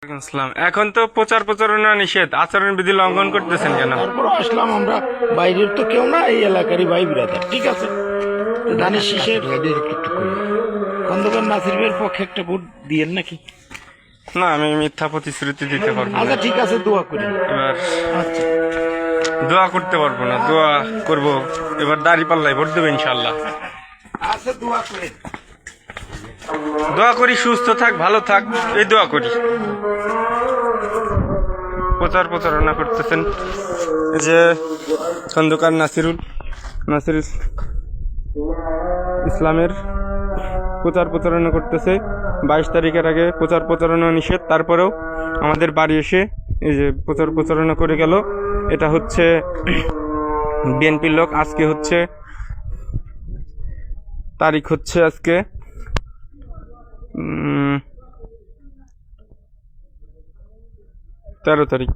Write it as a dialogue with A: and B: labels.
A: আসসালাম। এখন তো প্রচার প্রচারণা নিষেধ, আচরণবিধি লঙ্ঘন করতেছেন কেন?
B: তারপর আসলাম আমরা, বাইরের তো কেউ না, এই এলাকারই ভাই বিরাদার, ঠিক আছে। তো ধানের শীষের খন্দকার নাসির ভাইয়ের পক্ষে একটা ভোট দিয়েন নাকি?
A: না, আমি মিথ্যা প্রতিশ্রুতি দিতে পারবো না।
B: আচ্ছা ঠিক আছে, দোয়া করি।
A: এবার
B: আচ্ছা
A: দোয়া করতে পারবো না, দোয়া করব এবার দাড়ি পাল্লাই ভোট দেবো ইনশাল্লাহ।
B: আচ্ছা, দোয়া করে।
A: দোয়া করি সুস্থ থাক, ভালো থাক, এই দোয়া করি। প্রচার প্রচারণা করতেছেন এই যে খন্দকার নাসির ইসলামের প্রচার প্রচারণা করতেছে। 22 তারিখের আগে প্রচার প্রচারণা নিষেধ, তারপরেও আমাদের বাড়ি এসে এই যে প্রচার প্রচারণা করে গেল। এটা হচ্ছে বিএনপির লোক। আজকে হচ্ছে তারিখ হচ্ছে আজকে 13 তারিখ।